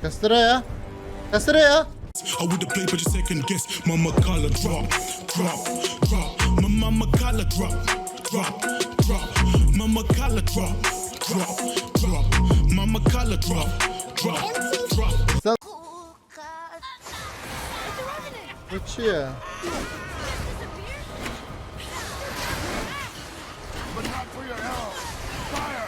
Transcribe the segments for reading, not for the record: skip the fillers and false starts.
كسرها كسرها. I would have played but you second guess. Mama collar drop, drop, drop. My mama collar drop, drop, drop. Mama collar drop, drop, drop. Mama collar drop, drop, drop. Bu چیه؟ But not for your arrow. Fire!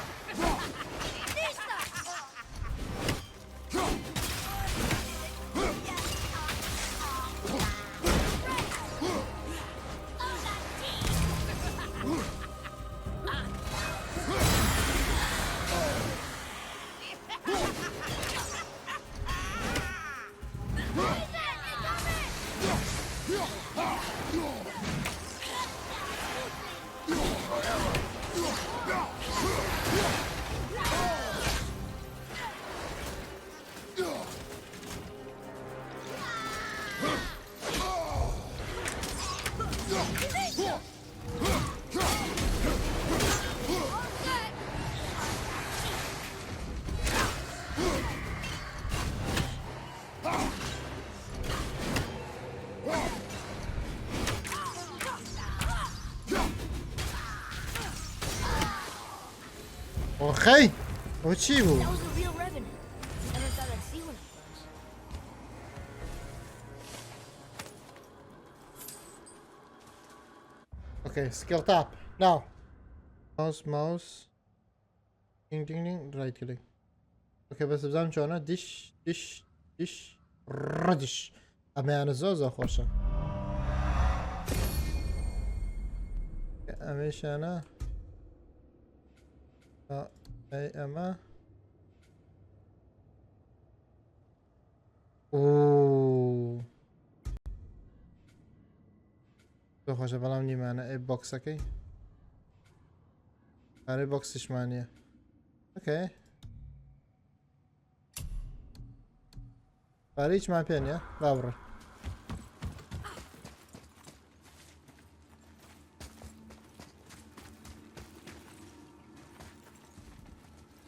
آخی او چی بود؟ That was a real revenant. Never thought I'd see one of those. Okay, skill tap. Now. Mouse. Ding ding ding. Right click. Okay, بس بزنم جانا دیش ردش. اما یعنی زوزا خوشم. امیش انا. ای اما. اوه. تو خوشه بلام نیمانه ای باکس اکی. برای باکسش معنیه. اوکی. برای هیچ من پیانیه. بابره.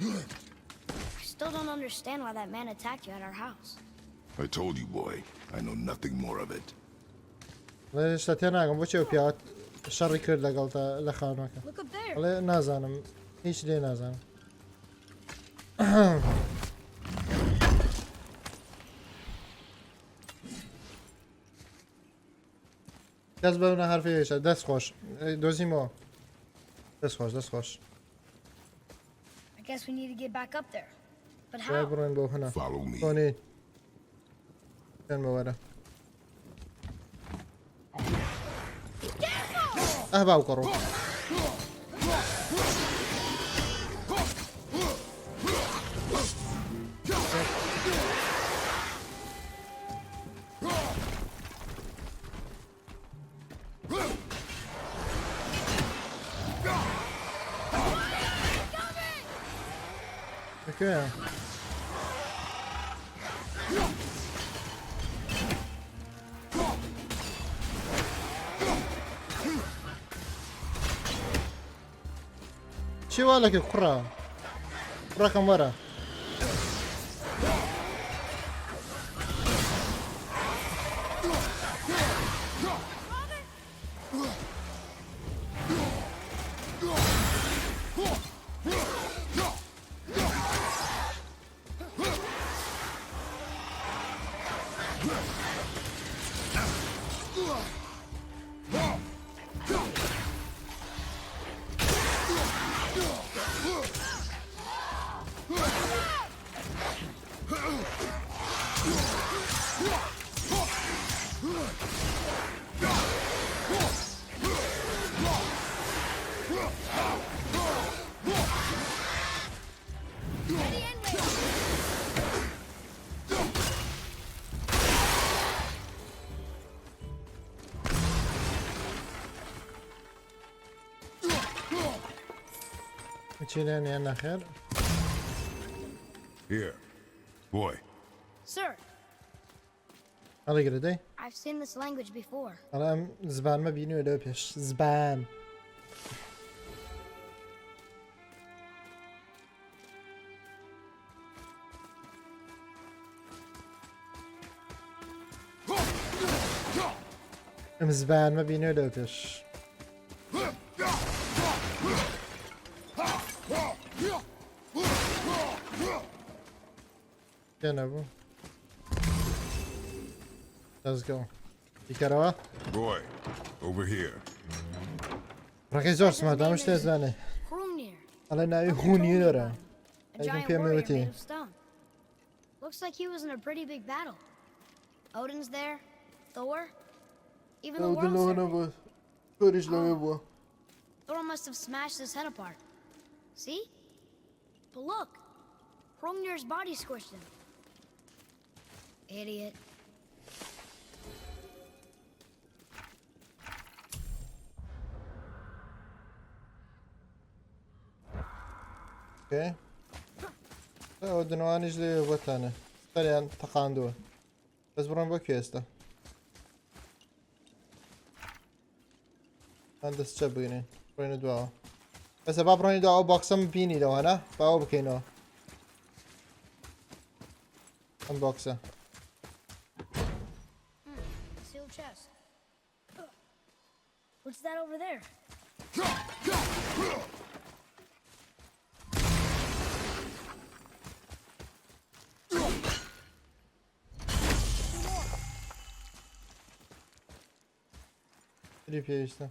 I still don't understand why that man attacked you at our house. I told you, boy. I know nothing more of it. ولی شتیه نگم بچه و پیاد شری کرد لگل تا لخانه که. Look up there. ولی نزنم. هیچ دی نزنم. دست به اون حرفی ایشه. دست خوش. دوزیمو. دست خوش. I guess we need to get back up there. But باید how? برون به هنه. Follow me. کنید. کن بوره. باو کرو. اوکی. چی والا که خورا کم وره چی نه نخیر Here. Boy. Sir, حالا گره I've seen this language before. حالا هم زبان ما بینو الو پیش زبان زبان ما بینه لو پیش Gene bu. Let's go. Dikkara. Boy, over here. Rakı zor smartlamış tezvani. Hrungnir. Ale na Uncle yu told me huni about dora. him. A I can giant feel me warrior with you. made of stone. Looks like he was in a pretty big battle. Odin's there, Thor, even the world serpent. bu. Görüşleme bu. Thor must have smashed his head apart. See? But look, Hrungnir's body squished him. Idiot. Okay. Odin o an izliyor bu tane. Tarayan takandı o. Biz buradan bakıyoruz da. Ben de sıçra bugünün. Burayı dua. Mesela ben burayı dua baksam bini de ona. Bağ bakayım o. Unboxa. Sealed chest. What's that over there? Yapıyor işte.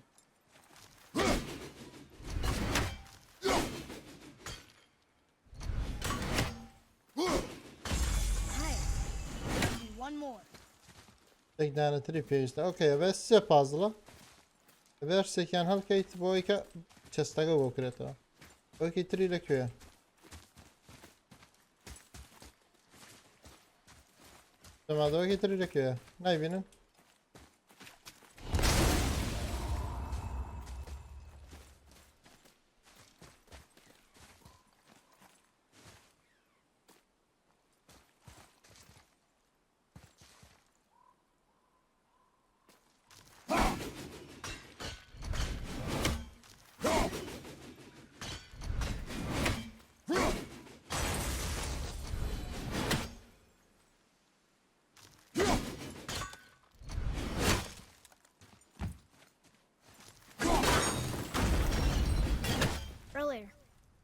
One more. Tek tane trip işte. Okej, ve size puzzle. Versek yani halka iti bu iki chestaga bu kreto. Bu iki tri ile köye. Tamam, bu iki tri ile köye. Ne binin? Earlier,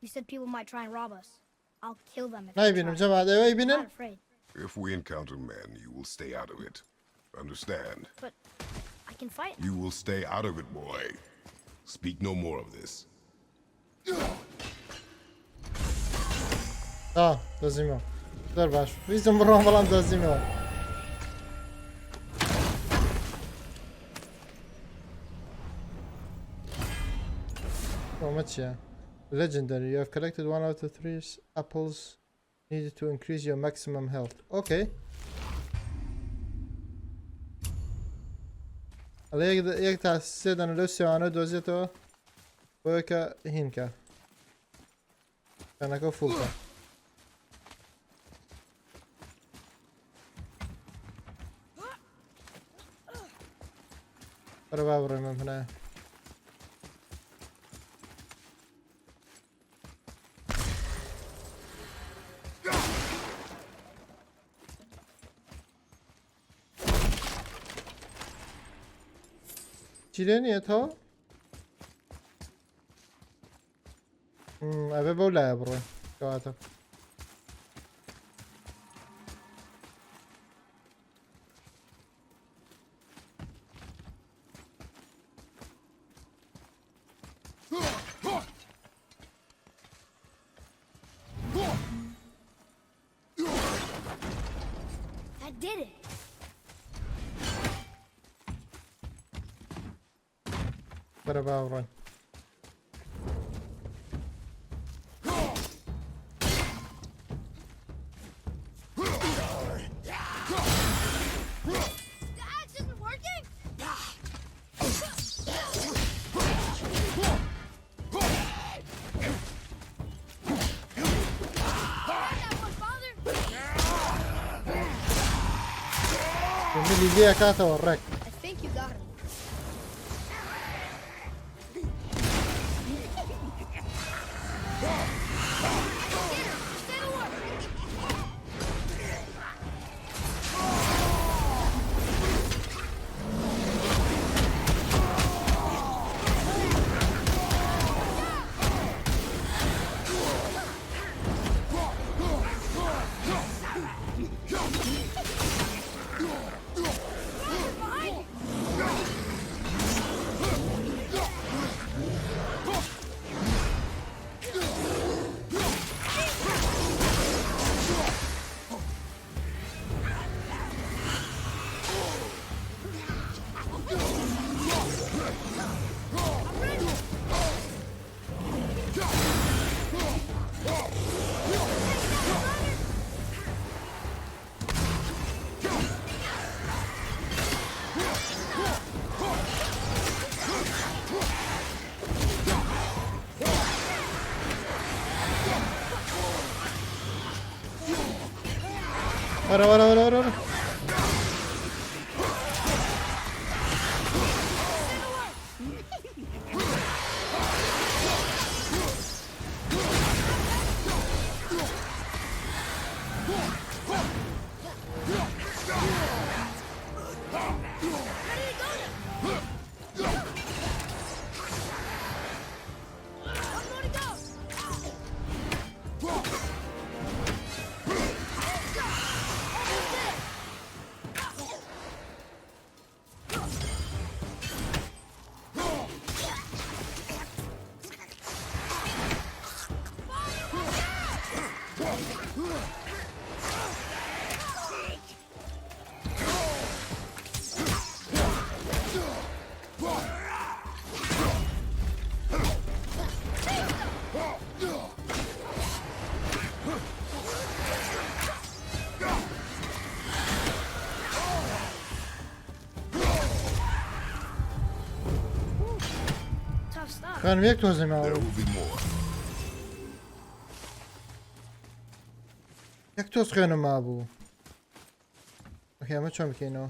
you said people might try and rob us. I'll kill them if Ne they binin? try. Cemaat eve I'm not binin. afraid, If we encounter men, you will stay out of it. Understand? but I can fight. You will stay out of it, boy. Speak no more of this. Ha, dazimo. Dur baş. Bizim buram falan dazimo. So much, yeah. Legendary. You have collected 1 out of 3 apples needed to increase your maximum health. Okay. Ale jak ta sedan lösöano dozie to pojka hinka. Kanako fulka. Prva vreme mne. Çile niye to? Ave bolaya bro. Kawata. That did it. Prva bro. The axe isn't working. That one, father. Şimdi ligi yakata orrak. I think you got him. Stay to work. ورا. Tough stuff. خانم یک توزه There ما will be more. یک توز خانم ما بو اوکی اما چون بکنو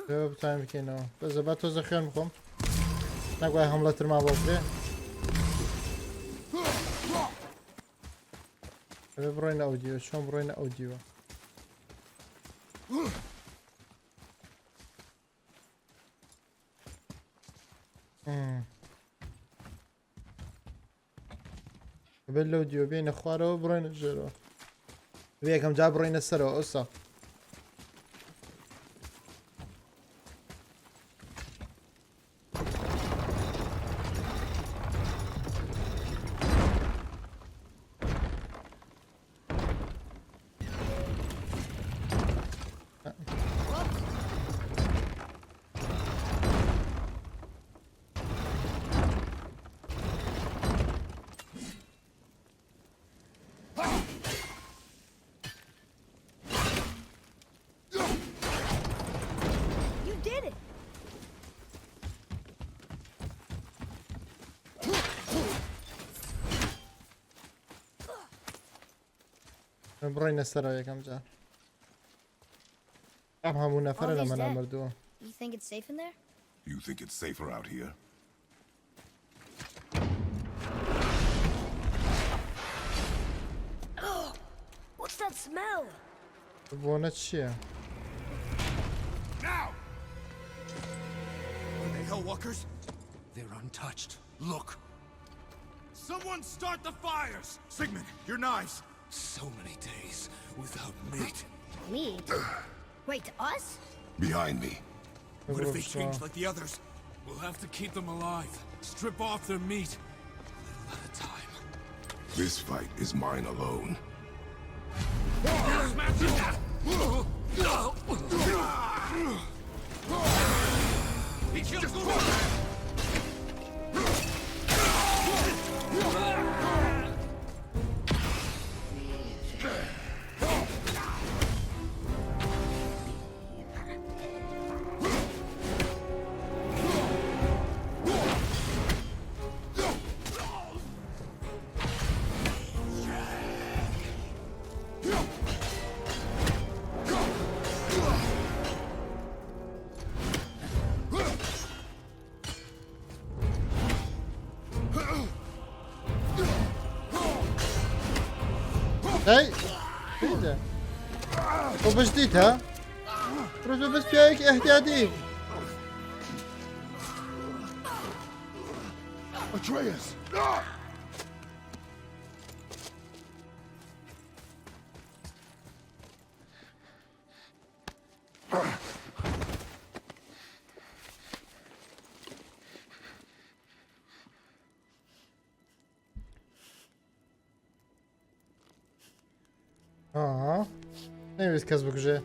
بتایم بکنو بذار بعد توزه خیان میخوام نگوی حمله تر ما بافره بروین اودیو شون بروین اودیو بالاوديو بين اخواره وبروين الجرو وياكم جاب بروين السرو قصة You did it. بروين السرو وياكم جاب همون نفر All these لما dead. نمردوه You think it's safe in there? You think it's safer out here? What's that smell? بونا تشيا Now! Are they Hellwalkers? They're untouched. Look. Someone start the fires! Sigmund, your knives! So many days without meat. Me? Wait, us? Behind me. What if they change like the others? We'll have to keep them alive. Strip off their meat. A little at a time. This fight is mine alone. هاي ايه ده وبجديدها رجع بس فيك احتياطي Atreus! نمی‌ویست کس بکشه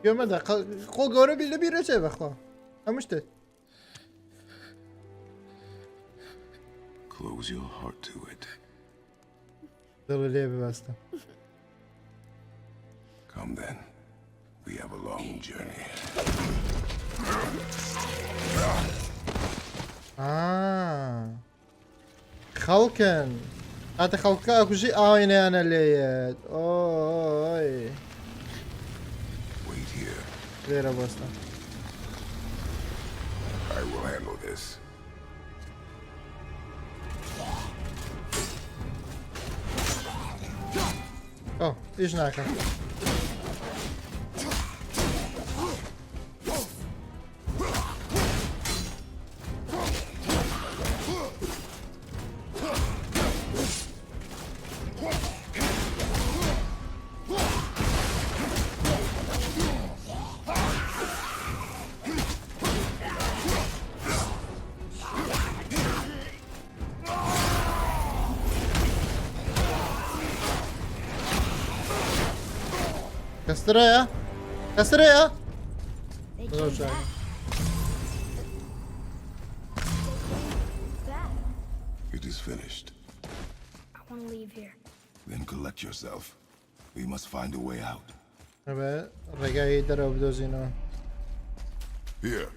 gömede kol görebildi bir reçe bakma. Amıştı. Close your heart to it. Dolu bir bastı. Come then. We have a long long journey. خلقن هذا خلقه اكو شيء انا ليت اوي Wait here. غير بوسطة I will handle this. اوه ايش ناكل كسرية كسرية They Oh, came sorry. back. Back. It is finished. I want to leave here. Then collect yourself. We must find a way out. evet رجعي درو بدوزينو Here.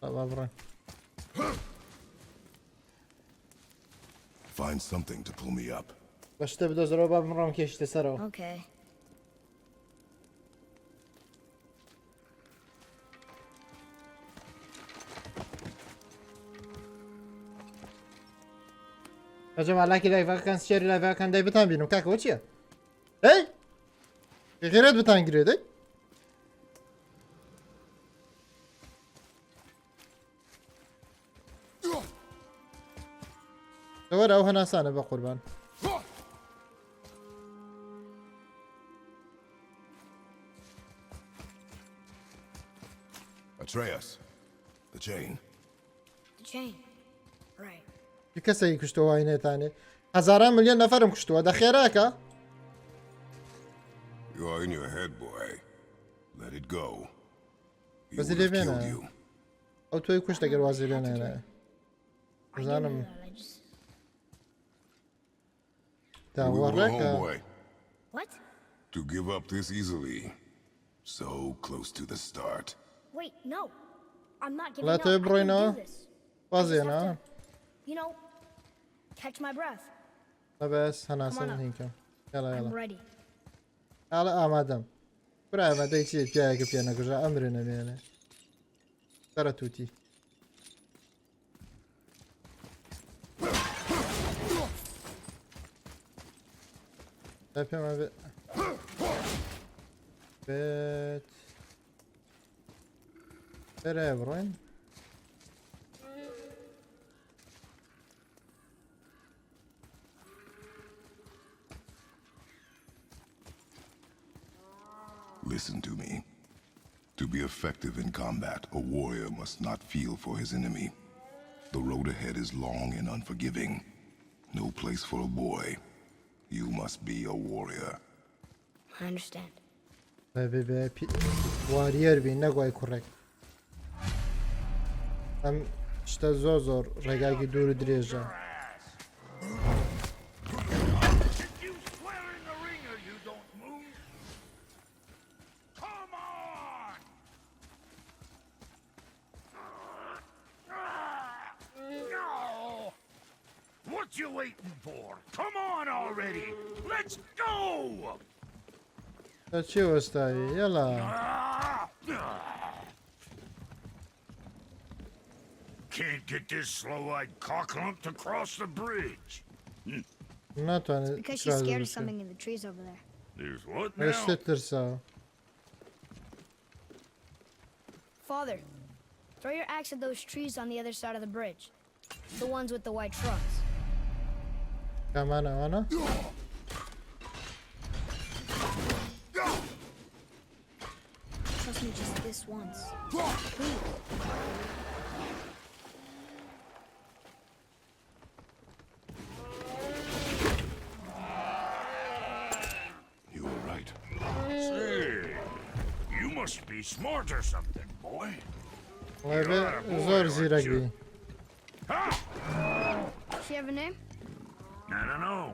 طبعا Find something to pull me up. باش تبدو زرو باب مرام كيش تسرو Okay. يا جماعة لاكي لايفا كان سيري لايفا كان داي بتان بينو كاكا وچيا اي غيرت بتان جريد اي دور او هنا سانة بقربان Atreus. The chain. The chain. Right. كسي كشتو هاينه تاني هزاران مليون نفرم كشتو هذا خيراكا You are in your head, boy. Let it go. He Mas would ele have vem, killed né? you. او توي كشتا قر وازيلين هنا I do know زانم that. I just. تا We will go home, وراك boy. What? To give up this easily. So close to the start. Wait, no. I'm not giving لا up. I توي can بروينو do this. I just have وازينا to, you know, catch my breath. لا بس هنا Come on سن up. هيك يلا I'm يلا ready. على آمادم برا ما داي شيء جاي كبيانا كجا أمرنا بيانا ترى توتي طيب ما بيت برا بروين Listen to me. To be effective in combat, a warrior must not feel for his enemy. The road ahead is long and unforgiving. No place for a boy. You must be a warrior. I understand. بي وارير بي نقوي كوريك ام شتا زوزور رقاقي دور دريجة You swear in the ring or you don't move? Come on! No! What you waiting for? Come on already! Let's go! چی وستایی يلا Can't get this slow-eyed cocklump to cross the bridge. ناتواني Because she's scared of something in the trees over there. There's what now? ايش تترسا Father, throw your axe at those trees on the other side of the bridge. The ones with the white trunks. كمان وانا Trust me just this once. You were right. Say, you must be smart or something, boy. ويبي زور زيرك بي Ha! She have a name? I don't know.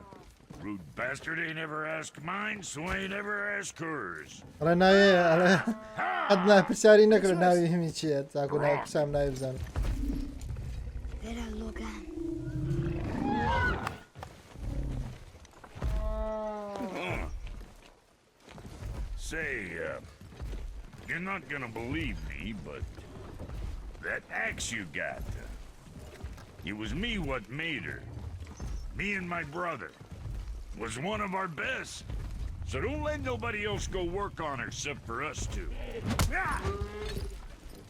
Rude bastard ain't ever asked mine, so ain't ever asked hers. Ale ناوی ale قد نپرسیاری نکرد ناوی همی چیه تاکو ناوی پرسام ناوی بزن Vera Logan. Say, you're not gonna believe me, but that axe you got, it was me what made her. Me and my brother. Was one of our best. So don't let nobody else go work on her except for us two.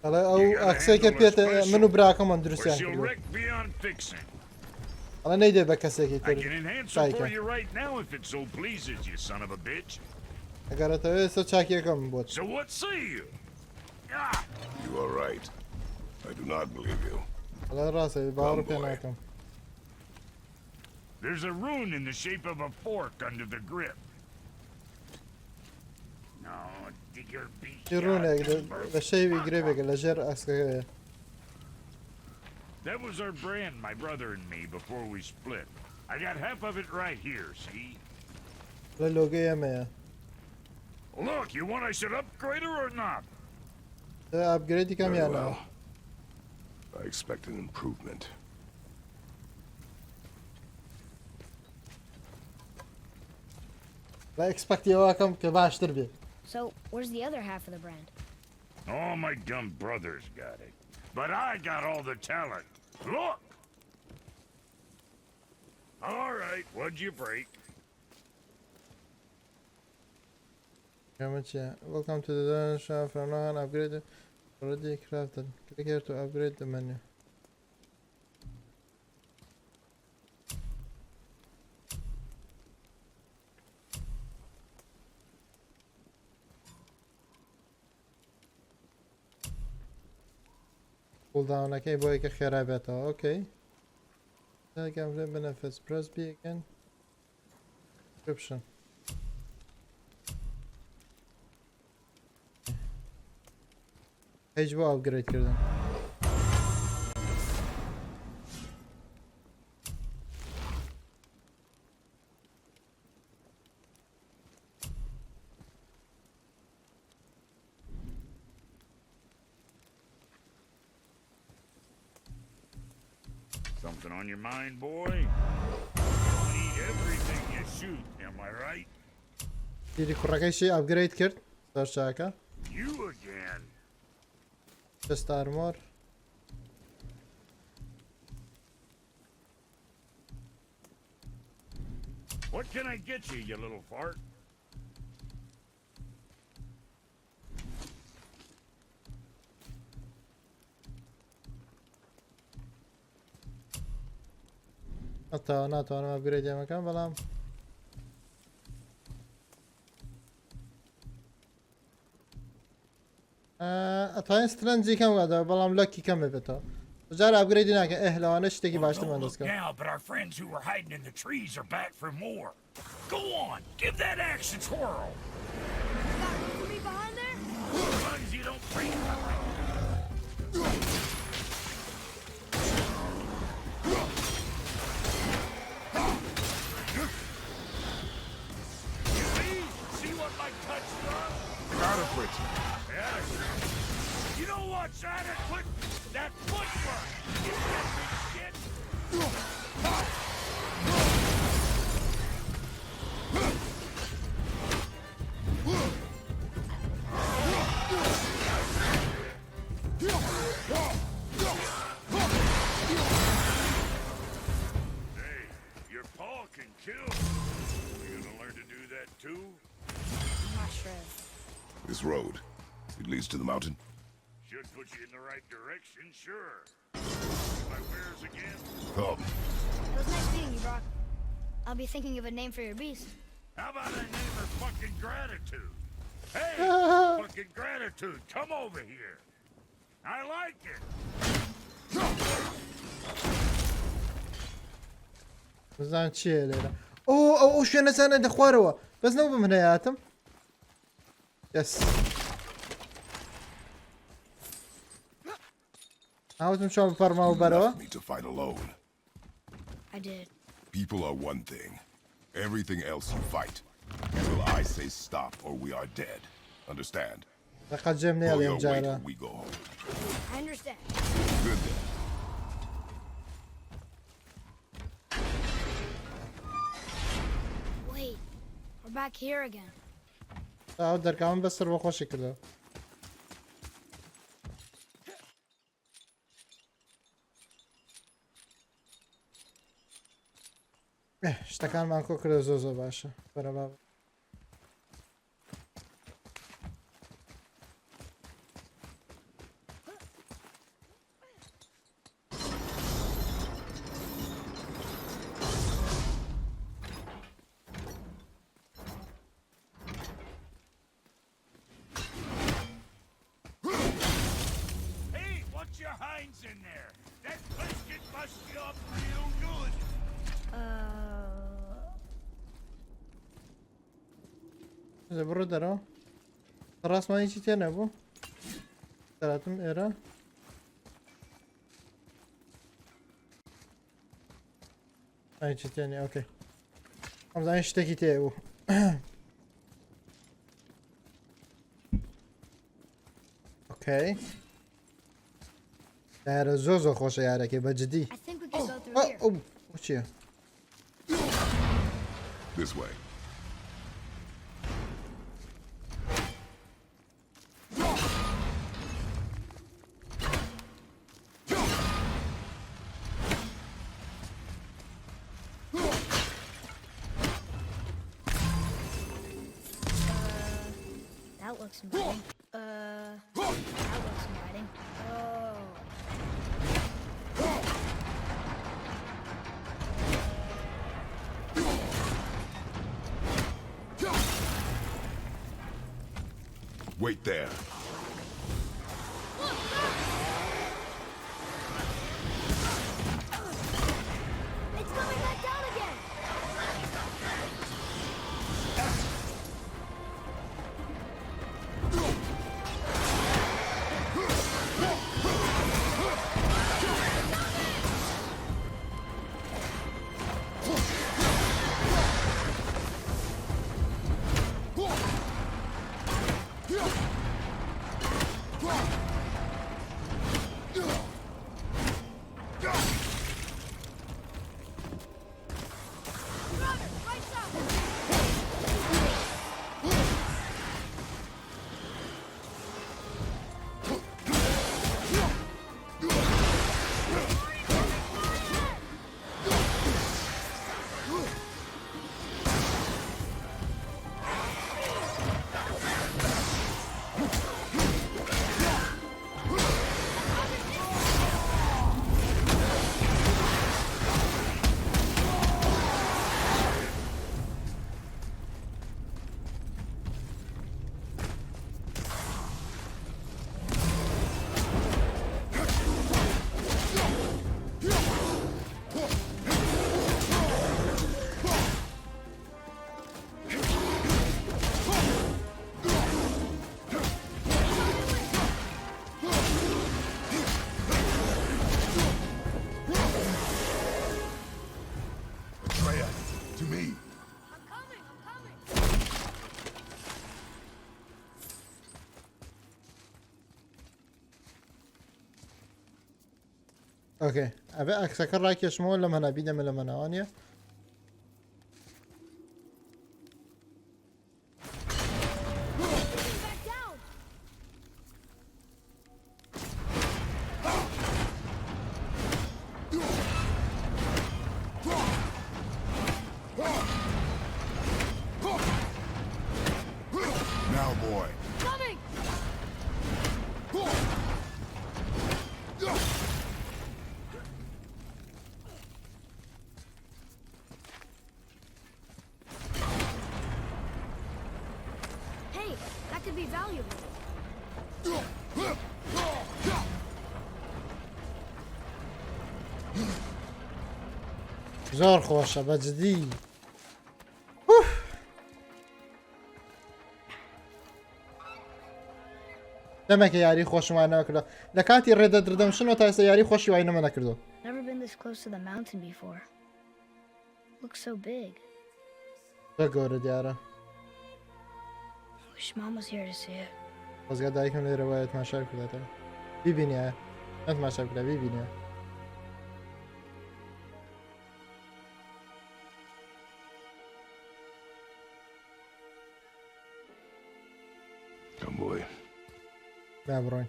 ale او اکسی که پیت منو براکم من درست Or یان she'll کرد wreck beyond fixing. ale نیده به کسی که I تر can enhance her چای for کن you right now if it so pleases you, son of a bitch. اگر تو ایسا چاکی کم بود So what say you? Ah! You are right. I do not believe you. ale راسته باور پی نکم There's a rune in the shape of a fork under the grip. No, dig your beak. جرونه به شی بگیره بگه لجر اکسکه That was our brand, my brother and me, before we split. I got half of it right here, see? لوگه یمه Look, you want I should upgrade her or not? اپگریدی کم یا Very نه well. I expect an improvement. و اکسپکت یا کم که باشتر بی So, where's the other half of the brand? All my dumb brothers got it. But I got all the talent. Look! All right, what'd you break? کامه چیه welcome to the dungeon from now on upgrade already crafted click here to upgrade the menu cooldown okay boy که خرابت ها okay again benefits press B again description پیج با upgrade کردن Something on your mind, boy? Eat everything you shoot, am I right? دیری کرکشی upgrade کرد دار شاکا You again. just armor What can I get you, you little fart? حتی نتوانم upgrade مکان بلام اتاین استرنجی کم قدر بلام لکی کم بتا جار upgrade نکن اهلانش تکی باشتم Don't من look دست کن now, but our friends who were hiding in the trees are back for more. Go on, give that axe a twirl. Got room for me behind there? As long as you don't break nothing. See what my touch does? Got it, Fritz. Yeah. You know what's at it? Put that footwork. You get me shit. Hey, your paw can kill. You gonna learn to do that too? I'm not sure. This road. It leads to the mountain. Should put you in the right direction, sure. My wares again? Come. It was nice meeting you, Brock. I'll be thinking of a name for your beast. How about I name her fucking Gratitude? Hey, fucking Gratitude, come over here. I like it. بزن چیه لیره او شو نسانه دخواروا بس نو بمن هياتم يس عاوزم شو بفرما وبروا Left me to fight alone. I did. People are one thing. Everything else you fight. Until I say stop or we are dead. Understand? فقط جمني Pull اليوم your weight جارة. or we go home. I understand. Good then. Wait, we're back here again. در كمان بس رو خوش كده. اشتكان مانكو كده زوزو باشا. برا بابا. Hey, watch your hinds in there. That place can bust you up real good. إذا برو درا. راس ما يجي تاني أبو. ثلاثم إيرا. ما يجي تاني أوكي. هم زين اشتكي تي أبو. اوكي. در زوزو خوشه یاره که بجدی. I think we can go through here. اوه وچیه؟ This way. That looks inviting. That looks inviting. Oh. Wait there. It's coming back down again! Brother, right side! Freya, to me. I'm coming! اوكي ابي اكسكر رايك شمول لما انا بيدم لما انا انيا. Back down! Now, boy. Coming! Hey, that could be valuable. زور خوشه بجدی. دمك ياري خوش معنا كده. لكاتي ريد ديد ريدمشن وتايس ياري خوش وعينا ما نكردو. Never been this close to the mountain before. looks so big. چه گوره دیاره Wish Mom was here to see it. بازگاه دایی کنه روایت مشاهد کده ببینیه نت مشاهد کده ببینیه Come, boy. ببروین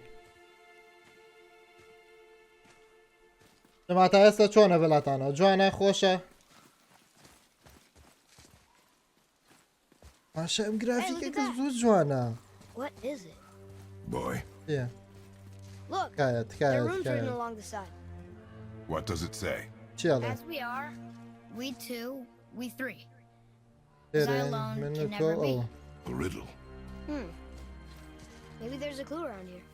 جماعت هسته چونه بلتانه جوانه خوشه ماشم گرافیک look at که that. زود جوانه What is it? Boy, یه Look, حکایت there are حکایت runes written حکایت along the side. what does it say? چی حالا As we are, we two, we three. برین alone من can تو never be. او A riddle. Maybe there's a clue around here.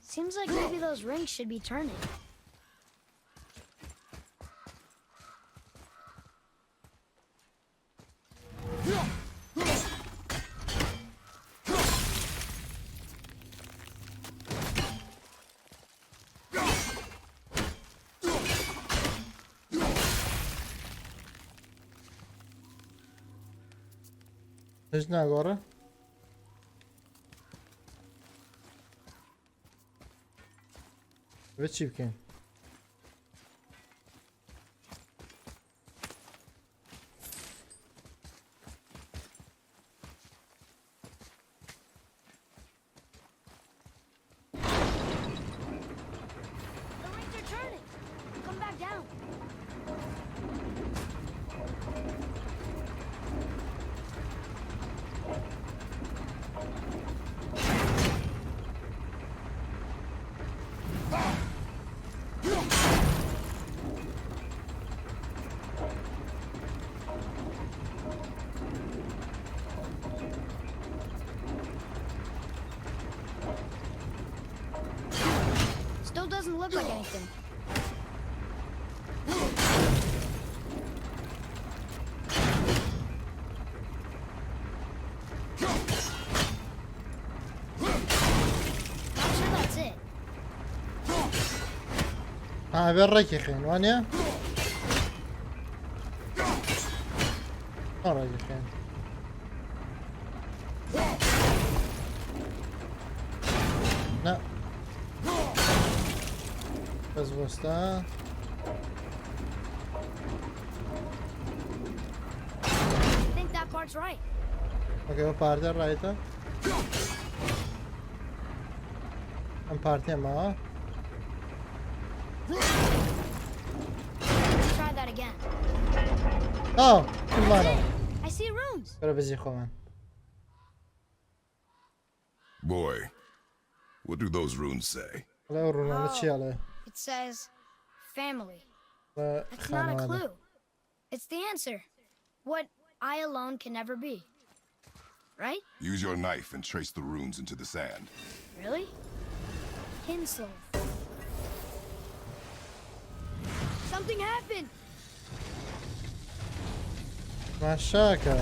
Seems like maybe those rings should be turning. هیچ نگاره به چی بکن The rings are turning. Come back down. Still doesn't look like anything. Not sure that's it. ها برك خين وانيا راك خين لا بس بستا I think that part's right. اوكي بارتي رايتا ام بارتي ما Let's try that again. كل ما I see runes. برا بزي خوان Boy, what do those runes say? لا ورونا تشي عليه It says family. لا That's not a خانواده clue. It's the answer. What I alone can never be. Right? Use your knife and trace the runes into the sand. Really? Hinsel. Something happened. مشاكل